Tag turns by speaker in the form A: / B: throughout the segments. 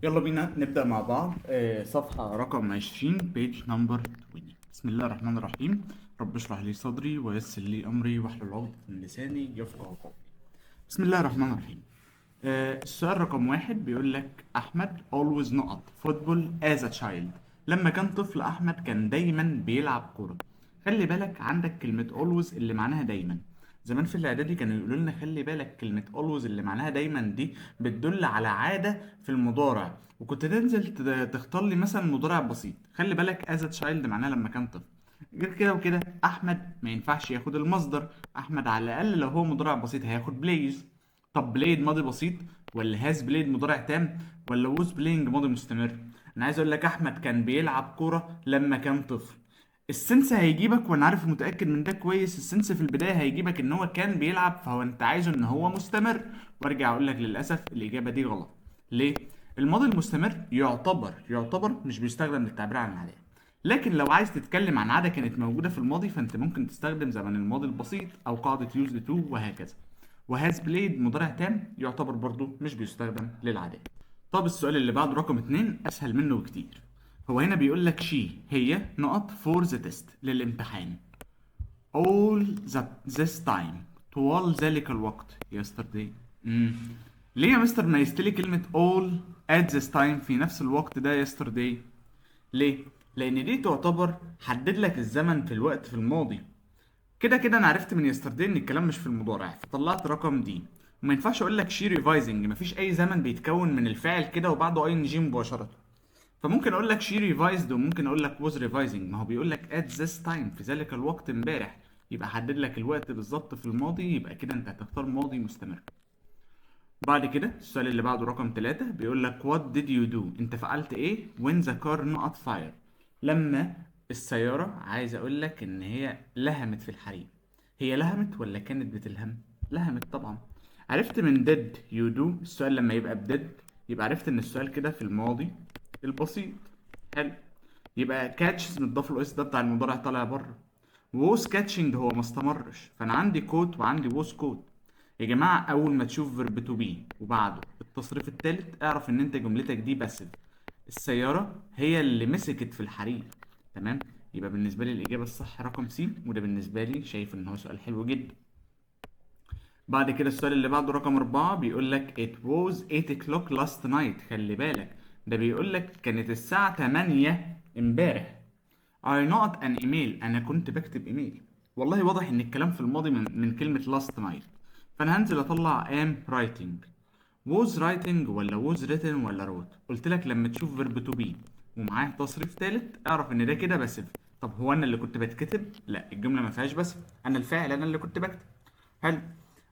A: يلا بينا نبدأ مع بعض صفحة رقم 20 بيج نمبر 20. بسم الله الرحمن الرحيم. رب اشرح لي صدري ويسر لي أمري واحلل عقدة من لساني يفقهوا قولي. بسم الله الرحمن الرحيم. السؤال رقم واحد بيقول لك أحمد always نقط فوتبول as a child. لما كان طفل أحمد كان دايما بيلعب كورة. خلي بالك عندك كلمة always اللي معناها دايما. زمان في الإعدادي كانوا يقولوا لنا خلي بالك كلمة always اللي معناها دايما دي بتدل على عادة في المضارع، وكنت تنزل تختار لي مثلا مضارع بسيط. خلي بالك as a child معناها لما كان طفل. غير كده وكده أحمد ما ينفعش ياخد المصدر. أحمد على الأقل لو هو مضارع بسيط هياخد بلايز. طب بليد ماضي بسيط ولا هاز بليد مضارع تام ولا ووز بلاينج ماضي مستمر؟ انا عايز اقول لك احمد كان بيلعب كوره لما كان طفل. السنس هيجيبك، وانا عارف متاكد من ده كويس. السنس في البدايه هيجيبك ان هو كان بيلعب، فهو انت عايزه ان هو مستمر. وارجع اقول لك للاسف الاجابه دي غلط. ليه؟ الماضي المستمر يعتبر مش بيستخدم للتعبير عن العادات. لكن لو عايز تتكلم عن عاده كانت موجوده في الماضي فانت ممكن تستخدم زمن الماضي البسيط او قاعده يوزد تو وهكذا. وهاز بلايد مضارع تام يعتبر برضو مش بيستخدم للعادات. طب السؤال اللي بعده رقم 2 اسهل منه بكتير. هو هنا بيقول لك هي نقط فور ذا تيست للامتحان. all this time طوال ذلك الوقت yesterday. ليه يا مستر ميزت لي كلمة all at this time في نفس الوقت ده yesterday؟ ليه؟ لأن دي تعتبر حدد لك الزمن في الوقت في الماضي. كده كده انا عرفت من يسترداي ان الكلام مش في المضارع، فطلعت رقم دي. وما ينفعش اقول لك شي ريفايزنج، مفيش اي زمن بيتكون من الفاعل كده وبعده اي ان جي مباشره. فممكن اقول لك شي ريفايزد وممكن اقول لك was ريفايزنج. ما هو بيقول لك at this time في ذلك الوقت امبارح، يبقى حدد لك الوقت بالظبط في الماضي، يبقى كده انت هتختار ماضي مستمر. بعد كده السؤال اللي بعده رقم 3 بيقول لك what did you do؟ انت فعلت ايه when the car not fire؟ لما السيارة، عايز اقول لك ان هي لهمت في الحريق. هي لهمت ولا كانت بتلهم؟ لهمت طبعا. عرفت من did you do السؤال لما يبقى بدid، يبقى عرفت ان السؤال كده في الماضي البسيط. حلو. يبقى catches متضاف له اس ده بتاع المضارع طالع بره. was catching هو ما استمرش، فانا عندي كوت وعندي was كوت. يا جماعة أول ما تشوف فيرب تو بي وبعده التصريف التالت اعرف إن أنت جملتك دي باسف. السيارة هي اللي مسكت في الحريق. تمام؟ يبقى بالنسبة لي الإجابة الصح رقم سي، وده بالنسبة لي شايف إن هو سؤال حلو جدا. بعد كده السؤال اللي بعده رقم 4 بيقول لك it was 8 o'clock last night. خلي بالك ده بيقول لك كانت الساعة 8 امبارح. I not an email أنا كنت بكتب إيميل. والله واضح إن الكلام في الماضي من كلمة last night. فأنا هنزل أطلع am writing. was writing ولا was written ولا wrote؟ قلت لك لما تشوف verb to be ومعاه تصريف تالت اعرف إن ده كده باسف. طب هو أنا اللي كنت بتكتب؟ لا، الجملة ما فيهاش باسف، أنا الفاعل، أنا اللي كنت بكتب. حلو.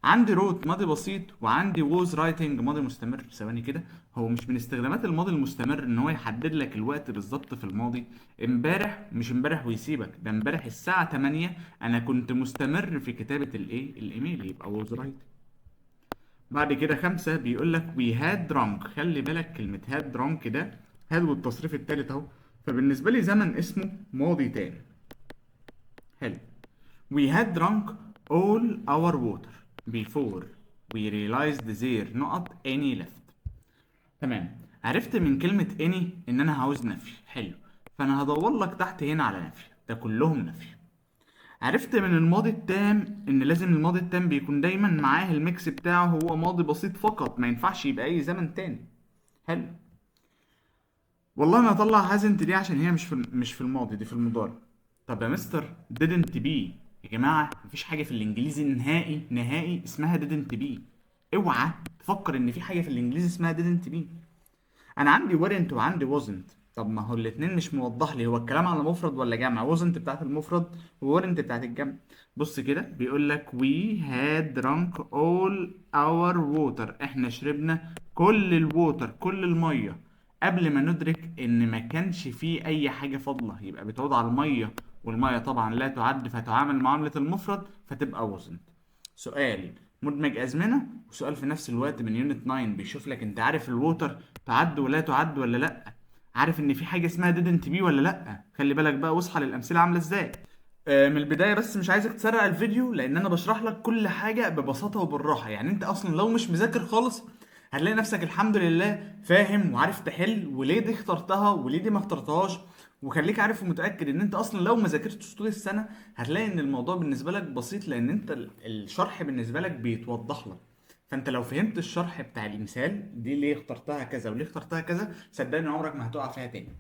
A: عندي wrote ماضي بسيط وعندي was writing ماضي مستمر. ثواني كده، هو مش من استخدامات الماضي المستمر ان هو يحدد لك الوقت بالظبط في الماضي؟ امبارح مش امبارح ويسيبك، ده امبارح الساعة 8 انا كنت مستمر في كتابة الايميل، يبقى was writing. بعد كده 5 بيقول لك we had drunk. خلي بالك كلمة had drunk ده had والتصريف التالت اهو، فبالنسبة لي زمن اسمه ماضي تام. حلو. We had drunk all our water before we realized there not any left. تمام. عرفت من كلمة any إن أنا عاوز نفي. حلو. فأنا هدور لك تحت هنا على نفي، ده كلهم نفي. عرفت من الماضي التام إن لازم الماضي التام بيكون دايما معاه الميكس بتاعه هو ماضي بسيط فقط، ما ينفعش يبقى أي زمن تاني. حلو. والله انا هطلع hasn't دي عشان هي مش في الماضي، دي في المضارع. طب يا مستر didn't be. يا جماعه مفيش حاجه في الانجليزي نهائي نهائي اسمها didn't be. اوعى تفكر ان في حاجه في الانجليزي اسمها didn't be. انا عندي weren't وعندي wasn't. طب ما هو الاتنين مش موضح لي هو الكلام على مفرد ولا جمع. wasn't بتاعت المفرد و weren't بتاعت الجمع. بص كده بيقول لك we had drunk all our water. احنا شربنا كل الووتر كل الميه قبل ما ندرك ان ما كانش فيه اي حاجه فاضله، يبقى بتعود على الميه، والميه طبعا لا تعد فتعامل معامله المفرد فتبقى wasn't. سؤال مدمج ازمنه وسؤال في نفس الوقت من يونت 9 بيشوف لك انت عارف الووتر تعد ولا تعد ولا لا، عارف ان في حاجه اسمها didn't be ولا لا. خلي بالك بقى واصحى للامثله عامله ازاي. من البدايه بس مش عايزك تسرع الفيديو لان انا بشرح لك كل حاجه ببساطه وبالراحه. يعني انت اصلا لو مش مذاكر خالص هتلاقي نفسك الحمد لله فاهم وعارف تحل، وليه دي اخترتها وليه دي ما اخترتهاش. وخليك عارف ومتأكد ان انت اصلا لو ما ذاكرتش طول السنة هتلاقي ان الموضوع بالنسبة لك بسيط، لان انت الشرح بالنسبة لك بيتوضح لك. فانت لو فهمت الشرح بتاع المثال دي ليه اخترتها كذا وليه اخترتها كذا، صدقني عمرك ما هتقع فيها تاني.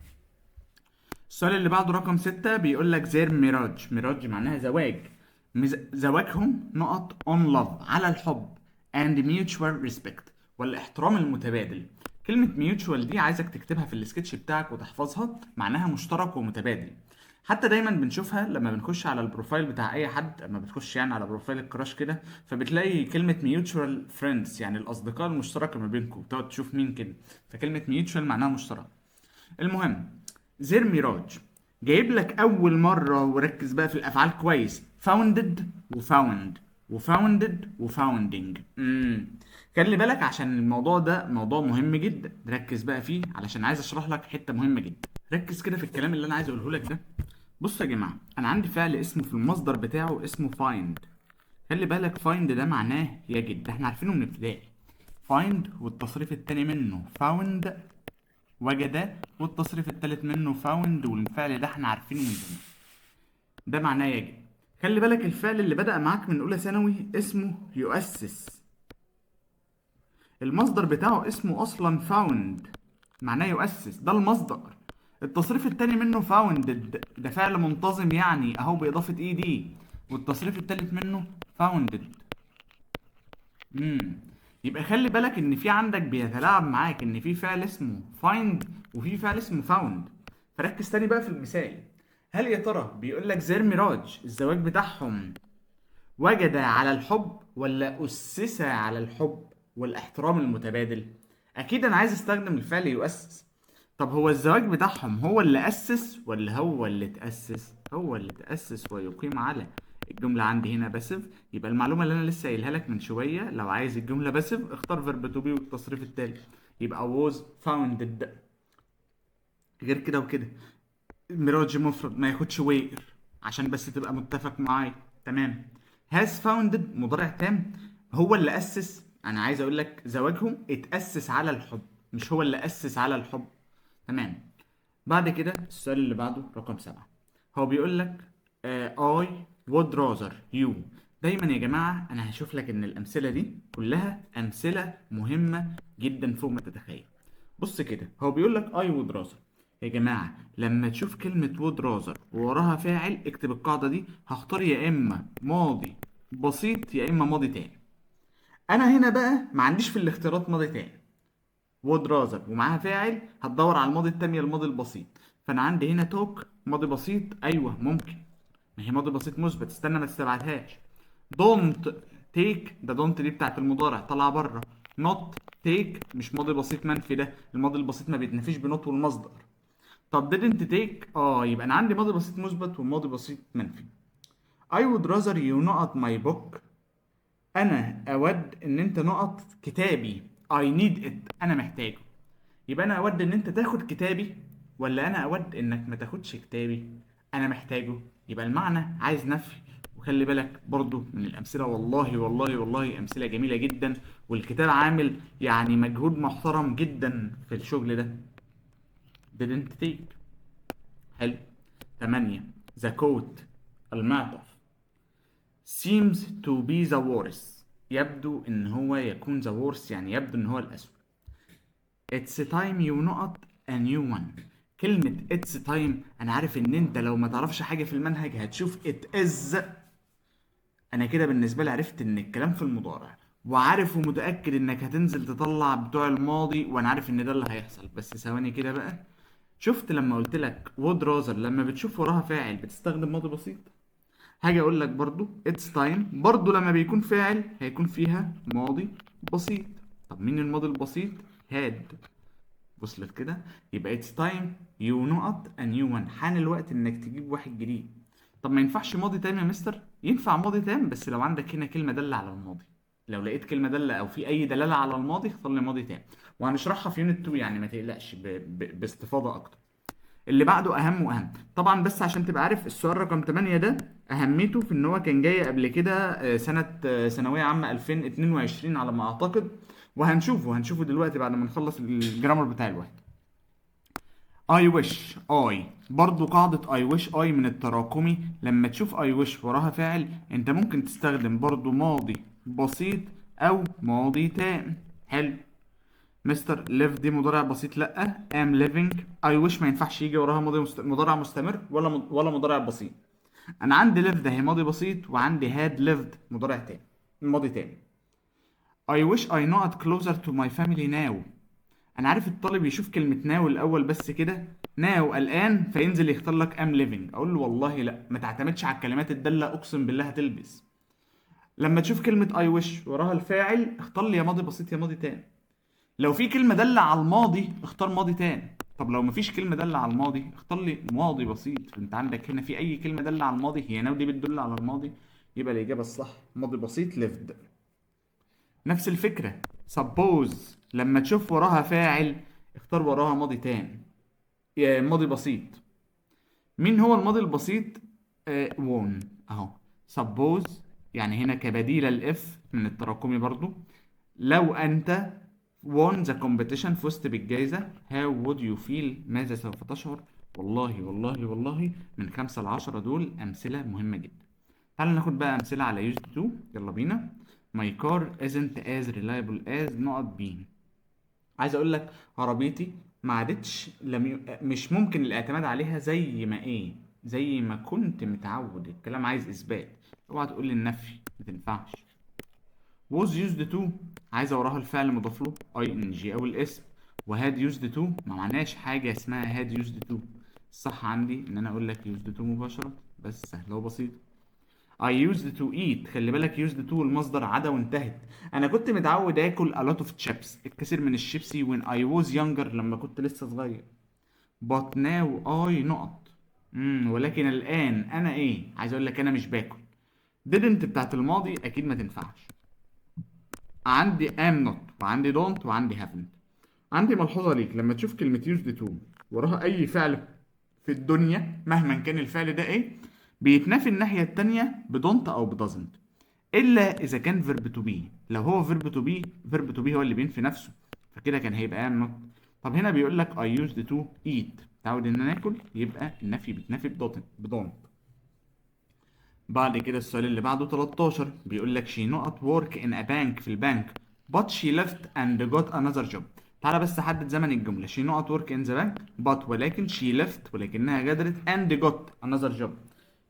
A: السؤال اللي بعده رقم 6 بيقول لك زير ميراج. ميراج معناها زواج. زواجهم نقط on love على الحب and mutual respect والاحترام المتبادل. كلمة mutual دي عايزك تكتبها في السكتش بتاعك وتحفظها، معناها مشترك ومتبادل. حتى دايما بنشوفها لما بنخش على البروفايل بتاع اي حد، لما بتخش يعني على بروفايل الكراش كده، فبتلاقي كلمة mutual friends يعني الاصدقاء المشتركة ما بينكم، بتقعد تشوف مين كده. فكلمة mutual معناها مشترك. المهم، زير ميراج جايب لك اول مره، وركز بقى في الافعال كويس، founded وفاوند وفاوندد وفاوندنج. خلي بالك عشان الموضوع ده موضوع مهم جدا، ركز بقى فيه علشان عايز اشرح لك حته مهمه جدا. ركز كده في الكلام اللي انا عايز اقوله لك ده. بص يا جماعه، انا عندي فعل اسمه في المصدر بتاعه اسمه find. خلي بالك find ده معناه يجد، ده احنا عارفينه من ابتدائي. find والتصريف التاني منه found وجد، والتصريف التالت منه فاوند، والفعل ده احنا عارفينه من زمان، ده معناه يجب. خلي بالك الفعل اللي بدأ معاك من أولى ثانوي اسمه يؤسس، المصدر بتاعه اسمه أصلا فاوند، معناه يؤسس، ده المصدر. التصريف التاني منه فاوندد، ده فعل منتظم يعني أهو بإضافة إي دي، والتصريف التالت منه فاوندد. يبقى خلي بالك ان في عندك بيتلاعب معاك ان في فعل اسمه find وفي فعل اسمه found. فركز تاني بقى في المثال. هل يا ترى بيقول لك زير ميراج الزواج بتاعهم وجد على الحب ولا أسس على الحب والاحترام المتبادل؟ اكيد انا عايز استخدم الفعل يؤسس. طب هو الزواج بتاعهم هو اللي أسس ولا هو اللي تأسس؟ هو اللي تأسس ويقيم على. الجملة عندي هنا باسف، يبقى المعلومة اللي أنا لسه قايلها لك من شوية، لو عايز الجملة باسف اختار فيرب تو بي والتصريف التالي، يبقى was founded. غير كده وكده ميراج مفرد ما ياخدش وير، عشان بس تبقى متفق معايا. تمام. has founded مضارع تام، هو اللي أسس. أنا عايز أقول لك زواجهم اتأسس على الحب، مش هو اللي أسس على الحب. تمام. بعد كده السؤال اللي بعده رقم 7، هو بيقول لك I would rather you. دايما يا جماعة أنا هشوف لك إن الأمثلة دي كلها أمثلة مهمة جدا فوق ما تتخيل. بص كده، هو بيقول لك I would rather. يا جماعة لما تشوف كلمة would rather ووراها فاعل اكتب القاعدة دي، هختار يا إما ماضي بسيط يا إما ماضي تاني. أنا هنا بقى ما عنديش في الاختيارات ماضي تاني، وود رازر ومعاها فاعل، هتدور على الماضي التاني الماضي البسيط. فانا عندي هنا توك ماضي بسيط، ايوه ممكن، ما هي ماضي بسيط مثبت، استنى ما تستبعدهاش. دونت تيك، ده دونت دي بتاعت المضارع طالعه بره. نوت تيك مش ماضي بسيط منفي، ده الماضي البسيط ما بيتنفيش بنوت والمصدر. طب didn't تيك، يبقى انا عندي ماضي بسيط مثبت وماضي بسيط منفي. I would rather you not my book. انا اود ان انت نقط كتابي. I need it انا محتاجه. يبقى انا اود ان انت تاخد كتابي ولا انا اود انك ما تاخدش كتابي؟ انا محتاجه. يبقى المعنى عايز نفي. وخلي بالك برضو من الامثله، والله والله والله امثله جميله جدا، والكتاب عامل يعني مجهود محترم جدا في الشغل ده. didn't take. حلو. 8 the coat المعطف seems to be the worst. يبدو ان هو يكون the worst يعني يبدو ان هو الاسوأ. It's time you نقط a new one. كلمة it's time أنا عارف إن أنت لو ما تعرفش حاجة في المنهج هتشوف it is. أنا كده بالنسبة لي عرفت إن الكلام في المضارع، وعارف ومتأكد إنك هتنزل تطلع بتوع الماضي، وأنا عارف إن ده اللي هيحصل. بس ثواني كده بقى، شفت لما قلت لك would rather لما بتشوف وراها فاعل بتستخدم ماضي بسيط؟ هاجي أقول لك برضو it's time برضو لما بيكون فاعل هيكون فيها ماضي بسيط. طب مين الماضي البسيط؟ had. وصلت كده؟ يبقى it's time you نقط a new one. حان الوقت انك تجيب واحد جديد. طب ما ينفعش ماضي تام يا مستر؟ ينفع ماضي تام بس لو عندك هنا كلمة دالة على الماضي. لو لقيت كلمة دالة او في اي دلالة على الماضي اختار لي ماضي تام، وهنشرحها في يونت 2 يعني ما تقلقش باستفاضة اكتر. اللي بعده اهم واهم طبعا، بس عشان تبقى عارف السؤال رقم 8 ده اهميته في ان هو كان جاي قبل كده سنة ثانوية عامة 2022 على ما اعتقد، وهنشوفه دلوقتي بعد ما نخلص الجرامر بتاع الواحد. I wish I برضو قاعدة I wish I من التراكمي، لما تشوف I wish وراها فاعل انت ممكن تستخدم برضو ماضي بسيط او ماضي تام. حلو. مستر live دي مضارع بسيط لا. am living. I wish ما ينفعش يجي وراها مضارع مستمر ولا مضارع بسيط. انا عندي live ده هي ماضي بسيط، وعندي had lived مضارع تام ماضي تام. I wish I not closer to my family now. انا عارف الطالب يشوف كلمة now الاول بس كده، now الان، فينزل يختار لك am living، اقول له والله لا، ما تعتمدش على الكلمات الدالة، اقسم بالله هتلبس. لما تشوف كلمة I wish وراها الفاعل اختار لي يا ماضي بسيط يا ماضي تام. لو في كلمة دالة على الماضي اختار ماضي تام. طب لو مفيش كلمة دالة على الماضي اختار لي ماضي بسيط. انت عندك هنا في اي كلمة دالة على الماضي، هي ناو دي بتدل على الماضي، يبقى الإجابة الصح ماضي بسيط lived. نفس الفكرة suppose لما تشوف وراها فاعل اختار وراها ماضي تام يا ماضي بسيط. مين هو الماضي البسيط؟ won اهو. suppose يعني هنا كبديل الاف من التراكمي برضو. لو انت won the competition فزت بالجائزة how would you feel ماذا سوف تشعر؟ والله والله والله من 5 ل10 دول أمثلة مهمة جدا. تعال ناخد بقى أمثلة على used to. يلا بينا. my car isn't as reliable as not being. عايز أقول لك عربيتي ما عادتش مش ممكن الاعتماد عليها زي ما كنت متعود. الكلام عايز إثبات، اوعى تقول لي النفي، ما تنفعش. was used to عايزه وراها الفعل مضاف له ing او الاسم، وهاد used to ما معناش حاجه اسمها هاد used to. الصح عندي ان انا اقول لك used to مباشره، بس سهله وبسيطه. I used to eat. خلي بالك used to المصدر عدا وانتهت. انا كنت متعود اكل a lot of chips الكثير من الشيبسي when I was younger لما كنت لسه صغير. but now I not. ولكن الان انا ايه؟ عايز اقول لك انا مش باكل. didn't بتاعت الماضي اكيد ما تنفعش. عندي am not وعندي don't وعندي haven't. عندي ملحوظة ليك، لما تشوف كلمة used to وراها أي فعل في الدنيا مهما كان الفعل ده إيه، بيتنافي الناحية التانية ب don't أو ب doesn't، إلا إذا كان verb to be. لو هو verb to be هو اللي بينفي نفسه، فكده كان هيبقى am not. طب هنا بيقول لك I used to eat، تعود إن أنا آكل، يبقى النفي بيتنافي ب don't. بعد كده السؤال اللي بعده 13 بيقول لك she not work in a bank في البنك but she left and got another job. تعالى بس حدد زمن الجملة. she not work in the bank but ولكن she left ولكنها غادرت and got another job.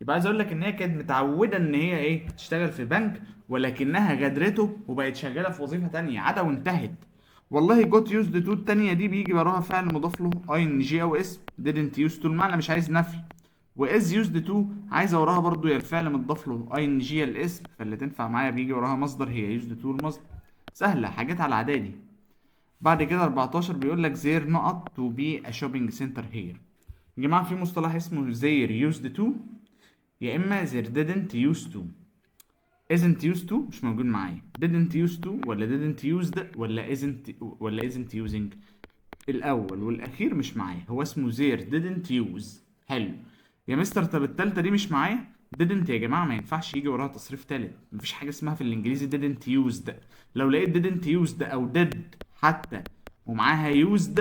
A: يبقى عايز اقول لك ان هي كانت متعودة ان هي ايه تشتغل في بنك، ولكنها غادرته وبقت شغالة في وظيفة تانية عدا وانتهت. والله got used to التانية دي بيجي وراها فعل مضاف له ing او اسم. didn't used to المعنى مش عايز نفي، واز يوزد تو عايزه وراها برضو يا الفعل متضاف له اي ان جي الاسم، فاللي تنفع معايا بيجي وراها مصدر هي يوزد تو المصدر. سهله، حاجات على الاعدادي. بعد كده 14 بيقول لك زير نقط تو بي ا شوبينج سنتر هير. يا جماعه في مصطلح اسمه زير يوزد تو، يا اما زير didn't used to. isn't used to مش موجود معايا. didn't used to ولا didn't used ولا isn't using. الاول والاخير مش معايا، هو اسمه زير didn't use. حلو يا مستر. طب التالتة دي مش معايا. didn't يا جماعة ما ينفعش يجي وراها تصريف تالت، مفيش حاجة اسمها في الانجليزي didn't used. لو لقيت didn't used او did حتى ومعاها used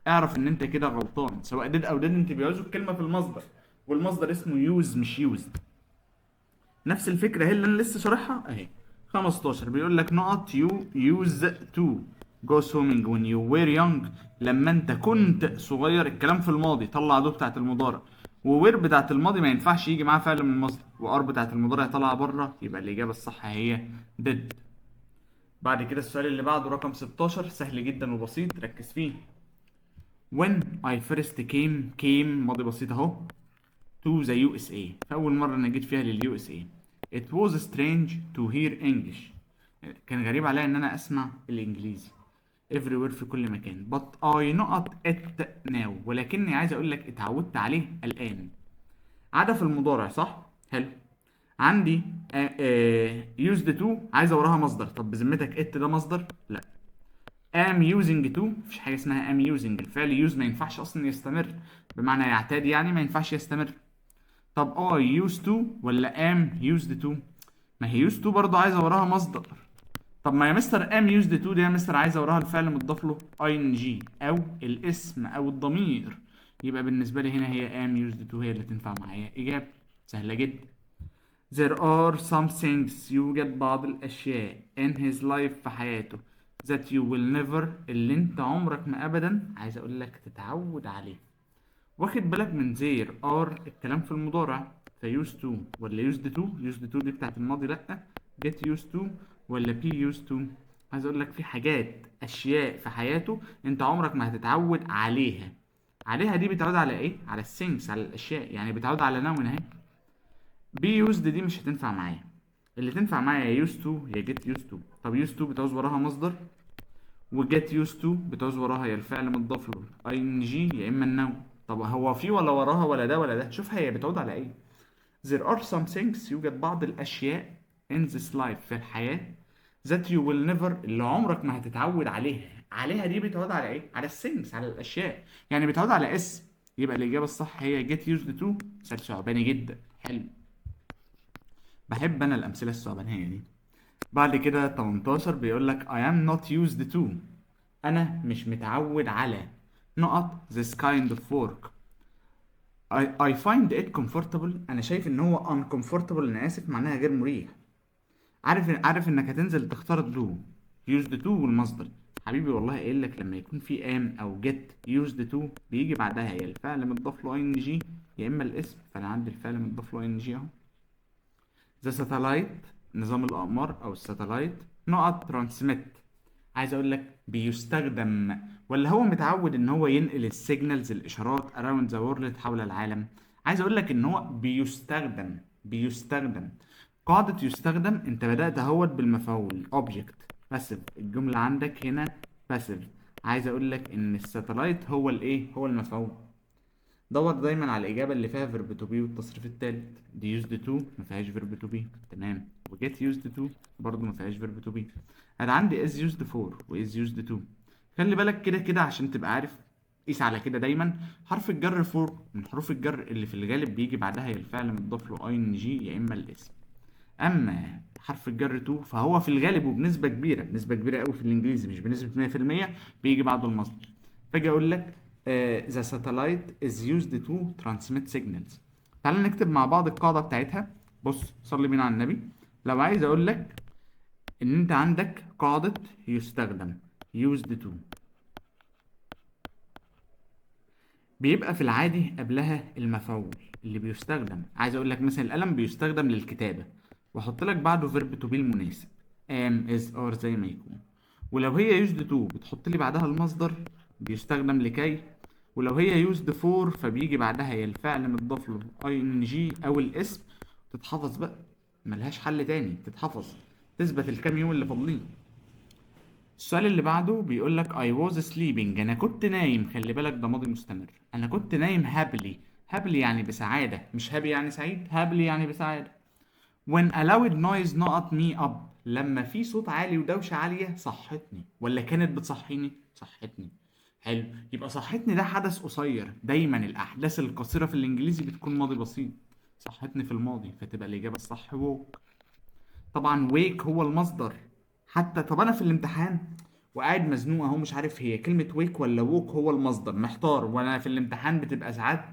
A: اعرف ان انت كده غلطان. سواء did او didn't بيعوزوا الكلمة في المصدر، والمصدر اسمه use مش used. نفس الفكرة هي اللي انا لسه شارحها اهي. 15 بيقول لك نقط you use to go swimming when you were young. لما انت كنت صغير، الكلام في الماضي، طلع دو بتاعت المضارع، ووير بتاعت الماضي ما ينفعش يجي معاها فعل من المصدر، وار بتاعت المضارع طالعه بره، يبقى الاجابه الصح هي did. بعد كده السؤال اللي بعده رقم 16 سهل جدا وبسيط، ركز فيه. when I first came ماضي بسيط اهو to the USA. فأول مرة أنا جيت فيها لليو اس اي. It was strange to hear English. كان غريب عليا إن أنا أسمع الإنجليزي everywhere في كل مكان. But I not it now. ولكني عايز أقول لك اتعودت عليه الآن. عادة في المضارع صح؟ حلو. عندي used to عايزة وراها مصدر. طب بذمتك it ده مصدر؟ لا. am using to مفيش حاجة اسمها am using. الفعل use ما ينفعش أصلا يستمر، بمعنى يعتاد يعني ما ينفعش يستمر. طب used to ولا am used to؟ ما هي used to برضه عايزه وراها مصدر. طب ما يا مستر am used to دي يا مستر عايزه وراها الفعل مضاف له ing او الاسم او الضمير. يبقى بالنسبه لي هنا هي am used to هي اللي تنفع معايا اجابه. سهله جدا. There are some things يوجد بعض الأشياء in his life في حياته that you will never اللي أنت عمرك ما أبدا عايز أقول لك تتعود عليه. واخد بالك من there are الكلام في المضارع ف used to ولا used to؟ used to دي بتاعت الماضي لأ. get used to ولا be used to؟ عايز أقول لك في حاجات أشياء في حياته أنت عمرك ما هتتعود عليها. عليها دي بتعود على إيه؟ على الثينكس على الأشياء يعني بتعود على noun أهي. بي يوزد دي مش هتنفع معايا. اللي تنفع معايا يا يوز تو يا جيت يوز تو. طب يوز تو بتعوز وراها مصدر وجيت يوز تو بتعوز وراها يا الفعل متضاف له اي ان جي يا اما النوع. طب هو في ولا وراها ولا ده ولا ده؟ شوف هي بتعود على ايه. There are some things يوجد بعض الاشياء in this life في الحياة that you will never اللي عمرك ما هتتعود عليها. عليها دي بتعود على ايه؟ على الثينكس على الاشياء يعني بتعود على اسم. يبقى الاجابة الصح هي get used to. مثال ثعباني جدا حلو. بحب انا الامثله الثعبانيه دي. بعد كده 18 بيقول لك I am not used to انا مش متعود على نقط this kind of work. I find it comfortable انا شايف ان هو uncomfortable انا اسف معناها غير مريح. عارف انك هتنزل تختار do used to والمصدر. حبيبي والله قايل لك لما يكون في am او get used to بيجي بعدها يا الفعل متضاف له ing يا اما الاسم فانا عندي الفعل متضاف له ing اهو. ذا ساتلايت نظام الأقمار أو الساتلايت نقط ترانسميت. عايز أقول لك بيستخدم ولا هو متعود إن هو ينقل السيجنالز الإشارات around the world حول العالم. عايز أقول لك إن هو بيستخدم قاعدة يستخدم. أنت بدأت أهوت بالمفعول object passive. الجملة عندك هنا passive. عايز أقول لك إن الساتلايت هو الإيه؟ هو المفعول. دور دايما على الإجابة اللي فيها verb to be والتصريف التالت. دي used to ما فيهاش verb to be تمام و get used to برضه ما فيهاش verb to be. أنا عندي is used for و is used to. خلي بالك كده كده عشان تبقى عارف قيس على كده دايما. حرف الجر for من حروف الجر اللي في الغالب بيجي بعدها يا الفعل متضاف له ing يا إما الاسم. أما حرف الجر to فهو في الغالب وبنسبة كبيرة بنسبة كبيرة قوي في الإنجليزي مش بنسبة 100% بيجي بعده المصدر. فاجي أقول لك the satellite is used to transmit signals. تعال نكتب مع بعض القاعدة بتاعتها. بص صلي بينا على النبي. لو عايز اقول لك ان انت عندك قاعدة يستخدم used to بيبقى في العادي قبلها المفعول اللي بيستخدم. عايز اقول لك مثلا القلم بيستخدم للكتابة واحط لك بعده verb to be المناسب am is are زي ما يكون. ولو هي used to بتحط لي بعدها المصدر بيستخدم لكي. ولو هي used for فبيجي بعدها يا الفعل متضاف له ing او الاسم. تتحفظ بقى ملهاش حل تاني تتحفظ تثبت الكام يوم اللي فاضلين. السؤال اللي بعده بيقول لك I was sleeping انا كنت نايم. خلي بالك ده ماضي مستمر. انا كنت نايم happily. happily يعني بسعادة مش happy يعني سعيد. happily يعني بسعادة. when a loud noise نقط me up لما في صوت عالي ودوشة عالية صحتني ولا كانت بتصحيني صحتني. حلو يبقى صحتني ده حدث قصير. دايما الأحداث القصيرة في الإنجليزي بتكون ماضي بسيط. صحتني في الماضي فتبقى الإجابة الصح woke. طبعا wake هو المصدر. حتى طب أنا في الامتحان وقاعد مزنوق اهو مش عارف هي كلمة wake ولا woke هو المصدر محتار. وأنا في الامتحان بتبقى ساعات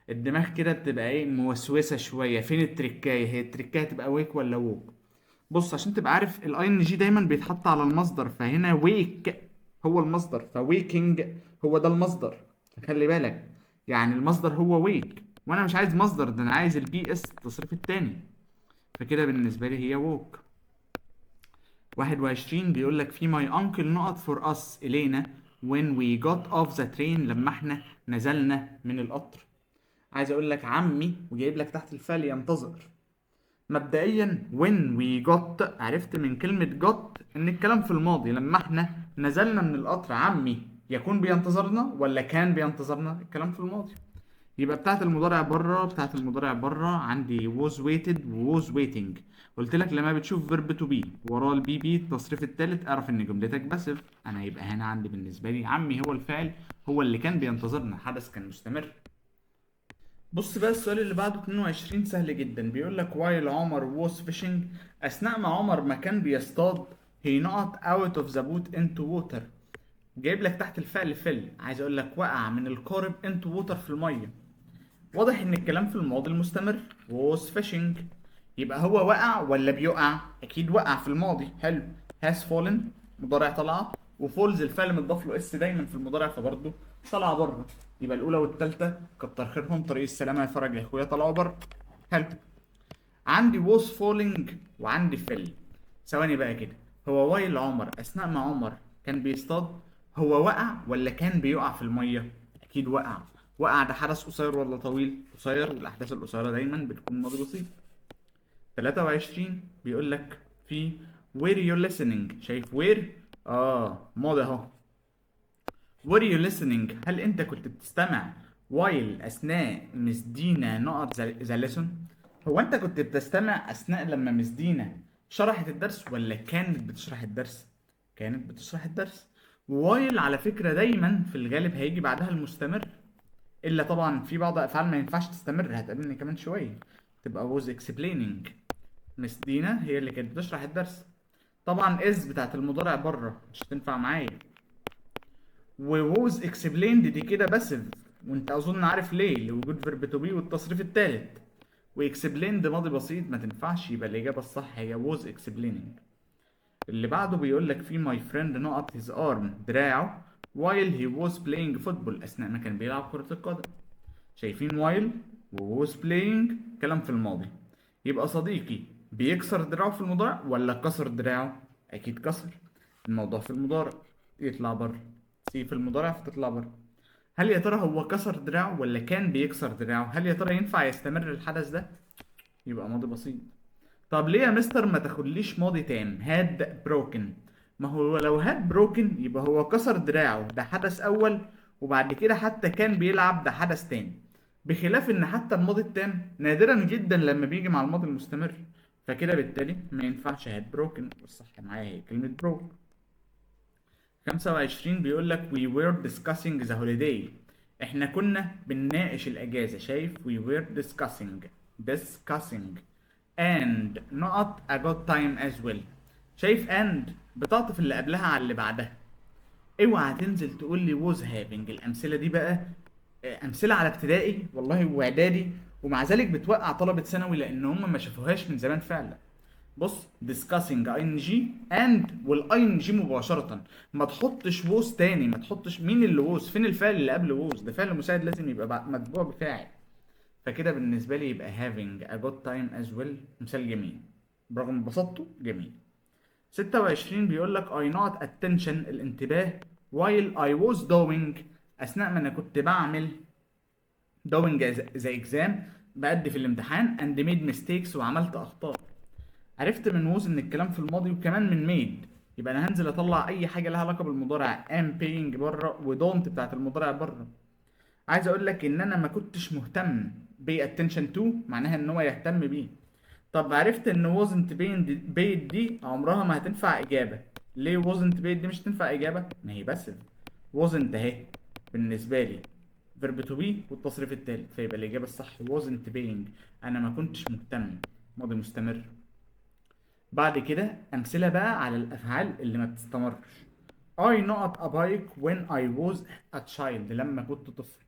A: الدماغ كده بتبقى ايه موسوسه شويه. فين التركايه؟ هي التركايه تبقى ويك ولا ووك؟ بص عشان تبقى عارف الاي ان جي دايما بيتحط على المصدر فهنا ويك هو المصدر فويكنج هو ده المصدر. خلي بالك يعني المصدر هو ويك وانا مش عايز مصدر ده انا عايز البي اس التصريف التاني. فكده بالنسبه لي هي ووك. 21 بيقول لك في ماي انكل نقط فور اس الينا when we got off the train لما احنا نزلنا من القطر. عايز اقول لك عمي وجايب لك تحت الفعل ينتظر. مبدئيا when we got عرفت من كلمة got ان الكلام في الماضي. لما احنا نزلنا من القطر عمي يكون بينتظرنا ولا كان بينتظرنا؟ الكلام في الماضي. يبقى بتاعت المضارع بره. بتاعت المضارع بره عندي was waited و was waiting. قلت لك لما بتشوف verb to be وراه البي بي التصريف التالت اعرف ان جملتك باسف. انا يبقى هنا عندي بالنسبة لي عمي هو الفاعل هو اللي كان بينتظرنا حدث كان مستمر. بص بقى السؤال اللي بعده 22 سهل جدا، بيقول لك while عمر was fishing، اثناء ما عمر ما كان بيصطاد he not out of the boat into water. جايب لك تحت الفعل فل، عايز اقول لك وقع من القارب into water في الميه. واضح ان الكلام في الماضي المستمر was fishing، يبقى هو وقع ولا بيقع؟ اكيد وقع في الماضي. حلو. has fallen مضارع طلع، وفولز الفعل متضاف له اس دايما في المضارع فبرضه طلع بره. يبقى الاولى والثالثه كتر خيرهم، طريق السلامه يا فرج يا اخويا طلعوا بره. حلو. عندي was falling وعندي fell. ثواني بقى كده، هو وايل عمر اثناء ما عمر كان بيصطاد، هو وقع ولا كان بيقع في الميه؟ اكيد وقع. وقع ده حدث قصير ولا طويل؟ قصير، والاحداث القصيره دايما بتكون ماضي بسيط. 23 بيقول لك في where you listening، شايف where؟ ماضي اهو. were you listening، هل انت كنت بتستمع while اثناء مس دينا نقط ذا lesson؟ هو انت كنت بتستمع اثناء لما مس دينا شرحت الدرس ولا كانت بتشرح الدرس؟ كانت بتشرح الدرس. while على فكرة دايما في الغالب هيجي بعدها المستمر، الا طبعا في بعض افعال ما ينفعش تستمر، هتقابلني كمان شوية تبقى was explaining. مس دينا هي اللي كانت بتشرح الدرس. طبعا is بتاعت المضارع بره مش هتنفع معايا، ووز اكسبليند دي كده باسيف، وانت اظن عارف ليه، لوجود فيرب تو بي والتصريف الثالث. واكسبليند ماضي بسيط ما تنفعش، يبقى الاجابه الصح هي ووز اكسبليننج. اللي بعده بيقول لك في ماي فريند نقط هيز ارم دراعه while he was playing football، اثناء ما كان بيلعب كره القدم. شايفين while و was playing كلام في الماضي، يبقى صديقي بيكسر دراعه في المضارع ولا كسر دراعه؟ اكيد كسر، الموضوع في المضارع يطلع بره، سي في المضارع فتطلع بره. هل يا ترى هو كسر دراعه ولا كان بيكسر دراعه؟ هل يا ترى ينفع يستمر الحدث ده؟ يبقى ماضي بسيط. طب ليه يا مستر ما تاخدليش ماضي تام هاد بروكن؟ ما هو لو هاد بروكن يبقى هو كسر دراعه ده حدث اول، وبعد كده حتى كان بيلعب ده حدث تاني. بخلاف ان حتى الماضي التام نادرا جدا لما بيجي مع الماضي المستمر، فكده بالتالي ما ينفعش هاد بروكن، والصح معايا هي كلمة بروك. 25 بيقول لك we were discussing the holiday، احنا كنا بنناقش الاجازة. شايف we were discussing and not a good time as well. شايف and بتعطف اللي قبلها على اللي بعدها. اوعى تنزل تقول لي was having، الامثله دي بقى امثله على ابتدائي والله واعدادي، ومع ذلك بتوقع طلبه ثانوي لان هم ما شافوهاش من زمان فعلا. بص discussing ing and والاing مباشره، ما تحطش was تاني، ما تحطش مين اللي was، فين الفعل اللي قبل was؟ ده فعل مساعد لازم يبقى متبوع بفاعل. فكده بالنسبة لي يبقى having a good time as well مثال جميل برغم بساطته جميل. 26 بيقول لك I not attention الانتباه while I was doing أثناء ما أنا كنت بعمل doing the exam بأدي في الامتحان and made mistakes وعملت أخطاء. عرفت من was إن الكلام في الماضي وكمان من made، يبقى أنا هنزل أطلع أي حاجة لها علاقة بالمضارع am paying بره و don't بتاعت المضارع بره. عايز اقول لك ان انا ما كنتش مهتم pay attention to معناها ان هو يهتم بيه. طب عرفت ان wasn't paid دي عمرها ما هتنفع اجابه. ليه wasn't paid دي مش هتنفع اجابه؟ ما هي بس wasn't اهي بالنسبه لي verb to be والتصريف التالت، فيبقى الاجابه الصح wasn't paying، انا ما كنتش مهتم، ماضي مستمر. بعد كده امثله بقى على الافعال اللي ما بتستمرش. I not a bike when I was a child لما كنت طفل،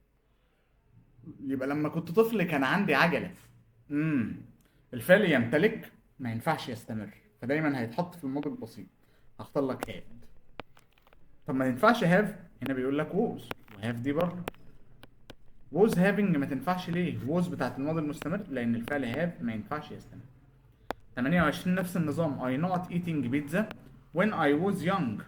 A: يبقى لما كنت طفل كان عندي عجلة. امم الفعل يمتلك ما ينفعش يستمر، فدايما هيتحط في الماضي البسيط. هختار لك هاد. طب ما ينفعش هاف، هنا بيقول لك ووز، وهاف دي بره. ووز هافنج ما تنفعش ليه؟ ووز بتاعت الماضي المستمر لان الفعل هاف ما ينفعش يستمر. 28 نفس النظام I not eating pizza when I was young،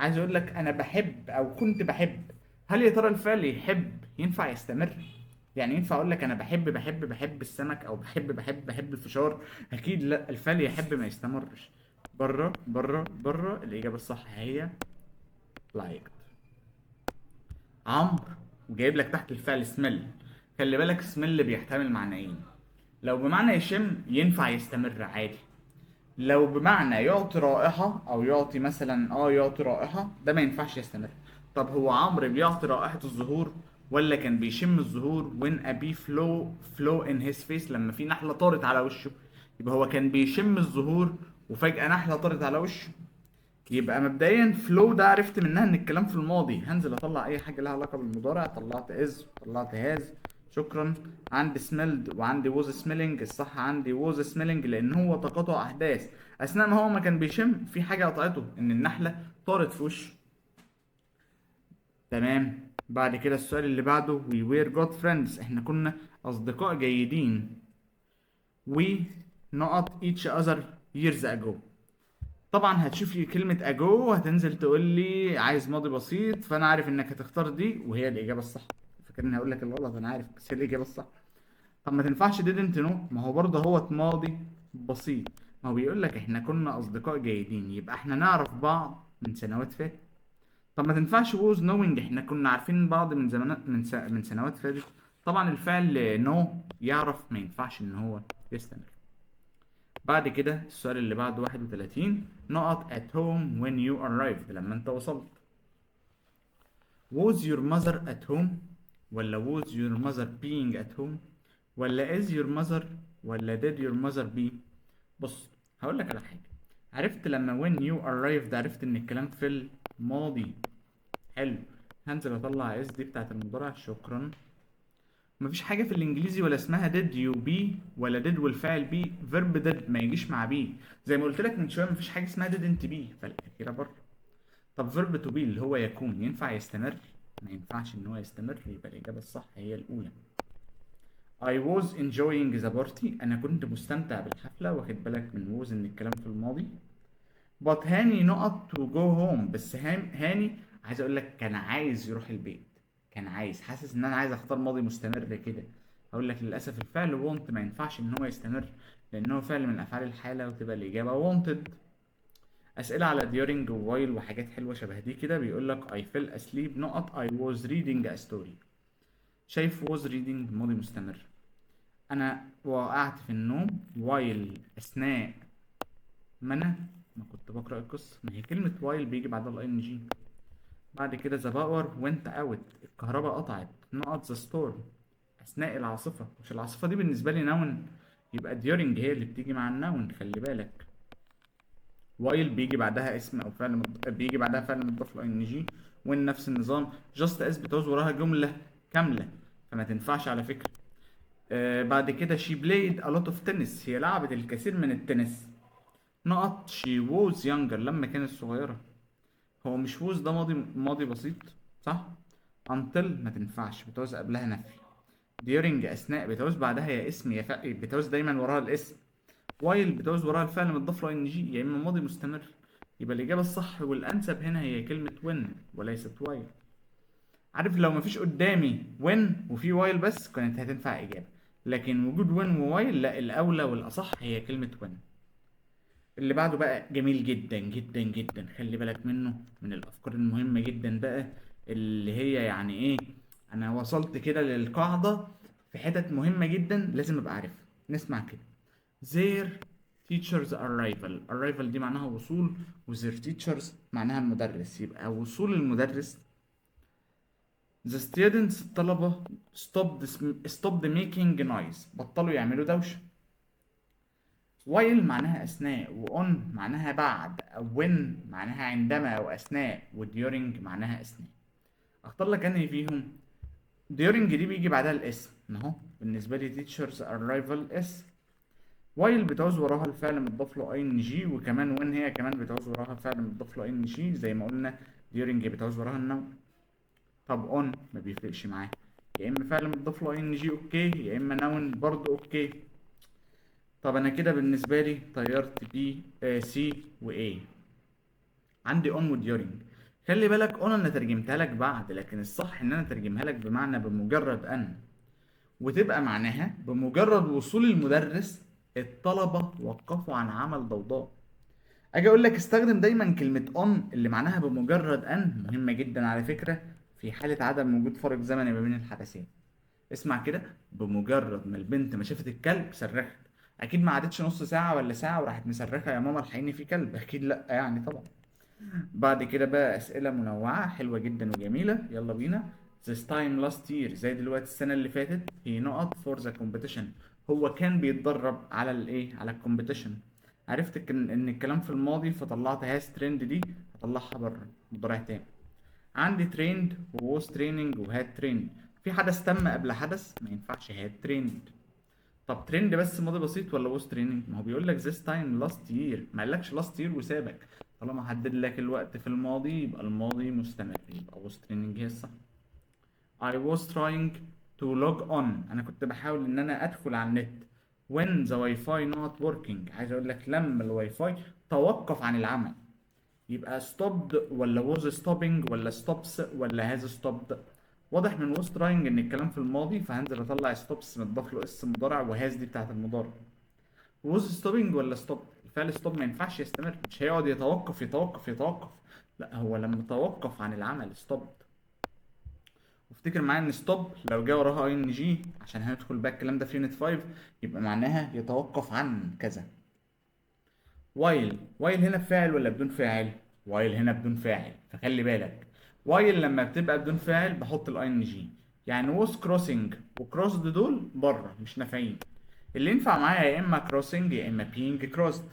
A: عايز اقول لك انا بحب او كنت بحب. هل يا ترى الفعل يحب ينفع يستمر؟ يعني ينفع اقول لك انا بحب السمك او بحب الفشار؟ اكيد لا، الفعل يحب ما يستمرش. بره بره بره، الاجابه الصح هي لايكد. عمرو وجايب لك تحت الفعل سميل. خلي بالك سميل بيحتمل معنيين، لو بمعنى يشم ينفع يستمر عادي، لو بمعنى يعطي رائحة أو يعطي مثلا يعطي رائحة ده ما ينفعش يستمر. طب هو عمرو بيعطي رائحة الزهور ولا كان بيشم الزهور when a bee flew in his face لما في نحلة طارت على وشه؟ يبقى هو كان بيشم الزهور وفجأة نحلة طارت على وشه. يبقى مبدئيا فلو ده عرفت منها ان الكلام في الماضي، هنزل اطلع اي حاجه لها علاقه بالمضارع. طلعت از، طلعت هاز، شكرا. عندي سميلد وعندي ووز سميلنج. الصح عندي ووز سميلنج لان هو تقاطع احداث اثناء ما هو ما كان بيشم في حاجه قطعته، ان النحله طارت في وشه. تمام. بعد كده السؤال اللي بعده we were good friends، احنا كنا اصدقاء جيدين. we not each other years ago. طبعا هتشوف لي كلمة اجو وهتنزل تقول لي عايز ماضي بسيط، فانا عارف انك هتختار دي وهي الاجابة الصح. فاكرني هقول لك الغلط، انا عارف بس هي الاجابة الصح. طب ما تنفعش didn't know، ما هو برضه هو ماضي بسيط. ما هو بيقول لك احنا كنا اصدقاء جيدين، يبقى احنا نعرف بعض من سنوات فاتت. طب ما تنفعش was knowing، احنا كنا عارفين بعض من زمان من سنوات فاتت. طبعا الفعل know يعرف، ما ينفعش ان هو يستمر. بعد كده السؤال اللي بعده 31 نقط at home when you arrived لما انت وصلت. was your mother at home ولا was your mother being at home ولا is your mother ولا did your mother be؟ بص هقول لك على حاجة. عرفت لما when you arrived عرفت ان الكلام في الماضي. حلو. هنزل اطلع is دي بتاعت المضارع، شكرا. مفيش حاجة في الإنجليزي ولا اسمها did you be ولا did والفعل be verb did ما يجيش مع be. زي ما قلت لك من شوية مفيش حاجة اسمها didn't be، فالأخيرة بره. طب verb to be اللي هو يكون ينفع يستمر؟ ما ينفعش إن هو يستمر، يبقى الإجابة الصح هي الأولى. I was enjoying the party، أنا كنت مستمتع بالحفلة. واخد بالك من was إن الكلام في الماضي. but هاني نقط to go home، بس هاني عايز أقول لك كان عايز يروح البيت. كان عايز، حاسس ان انا عايز اختار ماضي مستمر كده. هقول لك للاسف الفعل want ما ينفعش ان هو يستمر لان هو فعل من افعال الحاله، وتبقى الاجابه wanted. اسئله على during و while وحاجات حلوه شبه دي كده. بيقول لك I fell asleep نقط I was reading a story. شايف was reading ماضي مستمر. انا وقعت في النوم while اثناء ما انا ما كنت بقرا القصه. ما هي كلمه while بيجي بعدها ال ing. بعد كده the power went out الكهرباء قطعت نقط the storm اثناء العاصفه. مش العاصفه دي بالنسبه لي نون، يبقى during هي اللي بتيجي مع النون، خلي بالك. while بيجي بعدها اسم او فعل بيجي بعدها فعل مضاف ل ing. when نفس النظام. just as بتعوز وراها جمله كامله فما تنفعش على فكره. بعد كده she played a lot of tennis هي لعبت الكثير من التنس نقط she was younger لما كانت صغيره. هو مش was ده ماضي بسيط صح؟ until ما تنفعش بتعوز قبلها نفي. during اثناء بتعوز بعدها يا اسم يا فعل، بتعوز دايما وراها الاسم. while بتعوز وراها الفعل متضاف له ان جي يا اما ماضي مستمر. يبقى الاجابه الصح والانسب هنا هي كلمه when وليست while. عارف لو مفيش قدامي when وفي while بس كانت هتنفع اجابه، لكن وجود when وwhile لا، الاولى والاصح هي كلمه when. اللي بعده بقى جميل جدا جدا جدا، خلي بالك منه، من الافكار المهمه جدا بقى اللي هي يعني ايه. انا وصلت كده للقاعده في حتت مهمه جدا لازم ابقى عارفها. نسمع كده. their teachers arrival دي معناها وصول، و their teachers معناها المدرس. يبقى وصول المدرس. the students الطلبه stopped making noise بطلوا يعملوا دوشه. while معناها أثناء، و on معناها بعد، أو when معناها عندما أو أثناء، و during معناها أثناء. أختار لك أنهي فيهم. during دي بيجي بعدها الاسم أهو، بالنسبة لي teachers arrival اسم. while بتعوز وراها الفعل متضاف له ing، وكمان when هي كمان بتعوز وراها الفعل متضاف له ing زي ما قلنا during بتعوز وراها النوم. طب on ما بيفرقش معاه، يا إما فعل متضاف له ing أوكي، يا إما نون برضه أوكي. طب انا كده بالنسبه لي طيرت بي سي واي. عندي اون وديورنج. خلي بالك اون انا ترجمتها لك بعد، لكن الصح ان انا ترجمها لك بمعنى بمجرد ان، وتبقى معناها بمجرد وصول المدرس الطلبه وقفوا عن عمل ضوضاء. اجي اقول لك استخدم دايما كلمه اون اللي معناها بمجرد ان، مهمه جدا على فكره في حاله عدم وجود فارق زمني ما بين الحدثين. اسمع كده. بمجرد ما البنت ما شافت الكلب صرخت. اكيد ما عادتش نص ساعه ولا ساعه وراحت مصرخه يا ماما الحقيني في كلب، اكيد لا يعني طبعا. بعد كده بقى اسئله منوعه حلوه جدا وجميله، يلا بينا. this time last year زي دلوقتي السنة اللي فاتت هي نقط for the competition. هو كان بيتدرب على الايه، على الكومبيتيشن. عرفت ان الكلام في الماضي، فطلعت هاز ترند دي هطلعها بره مضارع تاني. عندي تريند ووز تريننج وهاد تريند. في حدث تم قبل حدث ما ينفعش هاد تريند. طب ترند بس ماضي بسيط ولا ووز تريننج؟ ما هو بيقول لك this time last year، ما قالكش last year وسابك. طالما حدد لك الوقت في الماضي يبقى الماضي مستمر، يبقى ووز تريننج هي الصح. I was trying to log on. انا كنت بحاول ان انا ادخل على النت. when the Wi-Fi not working، عايز اقول لك لما الواي فاي توقف عن العمل. يبقى stopped ولا was stopping ولا stops ولا has stopped؟ واضح من was trying ان الكلام في الماضي، فهنزل اطلع stops متضاف له اس مضارع وهاز دي بتاعت المضارع. was stopping ولا stop؟ الفعل stop ما ينفعش يستمر، مش هيقعد يتوقف يتوقف يتوقف، لا هو لما توقف عن العمل stopped. وافتكر معايا ان ستوب لو جه وراها اي ان جي، عشان هندخل بقى الكلام ده في يونت 5، يبقى معناها يتوقف عن كذا. وايل، وايل هنا بفاعل ولا بدون فاعل؟ وايل هنا بدون فاعل، فخلي بالك. وايل لما بتبقى بدون فاعل بحط الاي ان جي. يعني ووز كروسنج وكروسد دول بره مش نافعين. اللي ينفع معايا يا اما كروسنج يا اما بينج كروسد.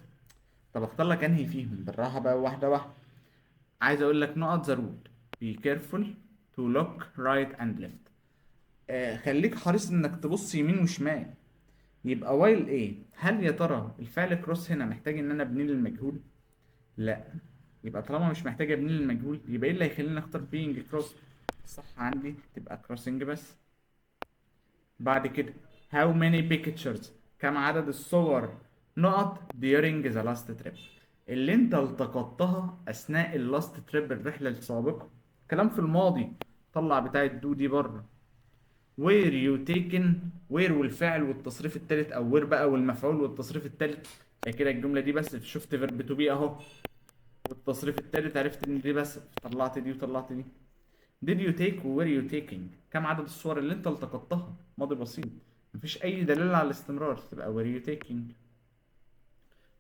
A: طب اختار لك انهي فيهم بالراحه بقى واحده واحده. عايز اقول لك نقط ذا رول. be careful to look right and left. خليك حريص انك تبص يمين وشمال. يبقى وايل ايه؟ هل يا ترى الفعل كروس هنا محتاج ان انا ابني للمجهول؟ لا. يبقى طالما مش محتاج ابني للمجهول يبقى ايه اللي هيخليني اختار بينج كروس؟ الصح عندي تبقى كروسنج بس. بعد كده how many pictures، كم عدد الصور نقط during the last trip اللي انت التقطتها اثناء اللاست تريب الرحله السابقه. كلام في الماضي، طلع بتاع الدو دي بره. where you taken، where والفعل والتصريف التالت، او where بقى والمفعول والتصريف التالت. كده الجمله دي بس شفت فيرب تو بي اهو، والتصريف التالت عرفت ان دي بس، طلعت دي وطلعت دي. did you take و where you taking، كم عدد الصور اللي انت التقطتها؟ ماضي بسيط، مفيش اي دليل على الاستمرار، تبقى where you taking.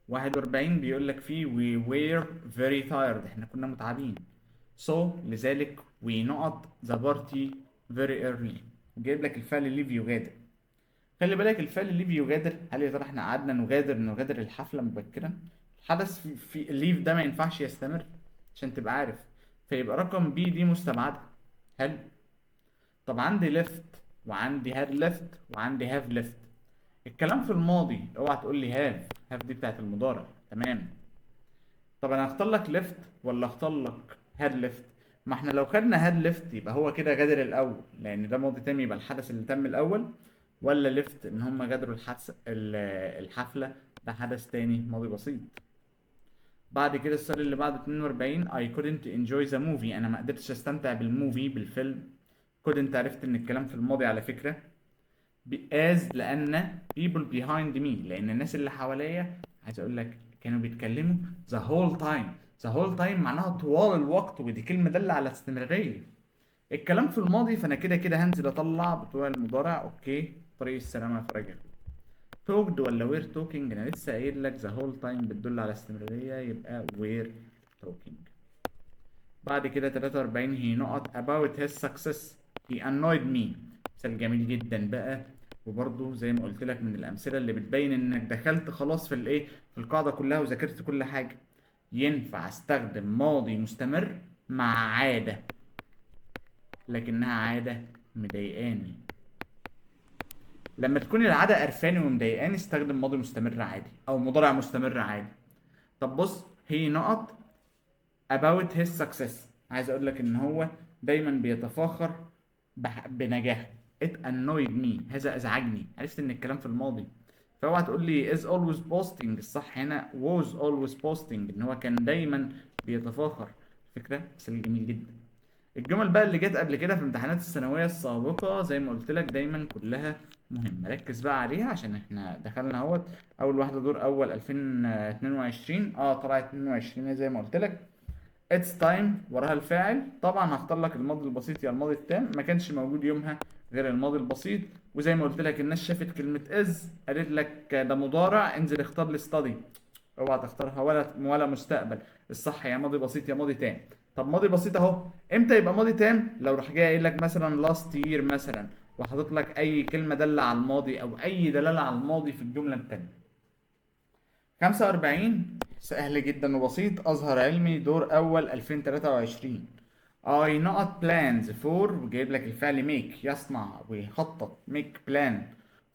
A: 41 بيقول لك فيه we were very tired، احنا كنا متعبين. so لذلك we نقط the party very early. جايب لك الفعل leave يغادر. خلي بالك الفعل leave يغادر، هل يا ترى احنا قعدنا نغادر الحفلة مبكرا؟ الحدث في leave ده ما ينفعش يستمر عشان تبقى عارف، فيبقى رقم بي دي مستبعدة. حلو. طب عندي left وعندي had left وعندي have left. الكلام في الماضي اوعى تقول لي have دي بتاعت المضارع، تمام. طب انا اختار لك ليفت ولا اختار لك هاد ليفت؟ ما احنا لو خدنا هاد ليفت يبقى هو كده غادر الاول، لان ده ماضي تام يبقى الحدث اللي تم الاول. ولا ليفت ان هم غادروا الحفله، ده حدث تاني ماضي بسيط. بعد كده السؤال اللي بعد 42 I couldn't enjoy the movie، انا ما قدرتش استمتع بالموفي بالفيلم. couldn't عرفت ان الكلام في الماضي على فكره. as لان people behind me، لان الناس اللي حواليا عايز اقول لك كانوا بيتكلموا the whole time. the whole time معناها طوال الوقت، ودي كلمة دالة على استمرارية. الكلام في الماضي فانا كده كده هنزل اطلع بتوع المضارع. اوكي، طريق السلامة يا فرجل. talked ولا were talking؟ انا لسه قايل لك the whole time بتدل على استمرارية، يبقى were talking. بعد كده 43 هي نقط about his success he annoyed me. مثال جميل جدا بقى، وبرضه زي ما قلت لك من الامثله اللي بتبين انك دخلت خلاص في الايه، في القاعده كلها وذاكرت كل حاجه. ينفع استخدم ماضي مستمر مع عاده لكنها عاده مضايقاني. لما تكون العاده قرفاني ومضايقاني استخدم ماضي مستمر عادي او مضارع مستمر عادي. طب بص، هي نقط about his success، عايز اقول لك ان هو دايما بيتفاخر بنجاحه. it annoyed me، هذا ازعجني، عرفت ان الكلام في الماضي. فاوعى تقول لي is always posting، الصح هنا was always posting، ان هو كان دايما بيتفاخر. فكره مثال جميل جدا. الجمل بقى اللي جت قبل كده في امتحانات الثانويه السابقه زي ما قلت لك دايما كلها مهمه، ركز بقى عليها عشان احنا دخلنا اهوت. اول واحده دور اول 2022، طلعت 22 زي ما قلت لك. اتس تايم وراها الفاعل، طبعا هختار لك الماضي البسيط يا الماضي التام، ما كانش موجود يومها غير الماضي البسيط. وزي ما قلت لك الناس شافت كلمة از قالت لك ده مضارع، انزل اختار لي ستادي. اوعى تختارها ولا مستقبل. الصح يا ماضي بسيط يا ماضي تام. طب ماضي بسيط اهو، امتى يبقى ماضي تام؟ لو راح جاي قايل لك مثلا لاست يير مثلا، وحاطط لك اي كلمه داله على الماضي او اي دلاله على الماضي في الجمله التانيه. 45 سهل جدا وبسيط. أزهر علمي دور أول 2023. I not plans for، وجايب لك الفعل make يصنع ويخطط، make plan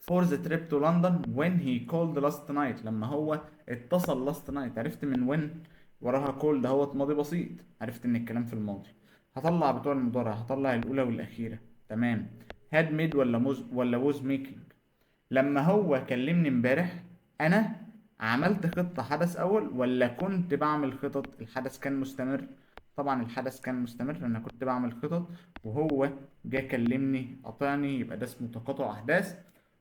A: for the trip to London when he called last night، لما هو اتصل last night. عرفت من when وراها call دهوت ماضي بسيط، عرفت ان الكلام في الماضي. هطلع بتوع المضارع، هطلع الأولى والأخيرة. تمام. had made ولا was making. لما هو كلمني امبارح، انا عملت خطة حدث اول ولا كنت بعمل خطط؟ الحدث كان مستمر. طبعا الحدث كان مستمر، انا كنت بعمل خطط وهو جه كلمني قاطعني، يبقى ده اسمه تقاطع احداث.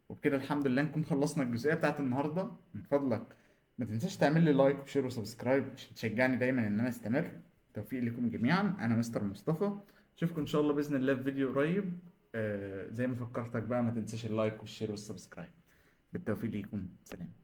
A: وبكده الحمد لله نكون خلصنا الجزئية بتاعت النهاردة. من فضلك ما تنساش تعمل لي لايك وشير وسبسكرايب عشان تشجعني دايما ان انا استمر. توفيق لكم جميعا. انا مستر مصطفى، اشوفكم ان شاء الله باذن الله في فيديو قريب. زي ما فكرتك بقى، ما تنساش اللايك والشير والسبسكرايب. بالتوفيق ليكم، سلام.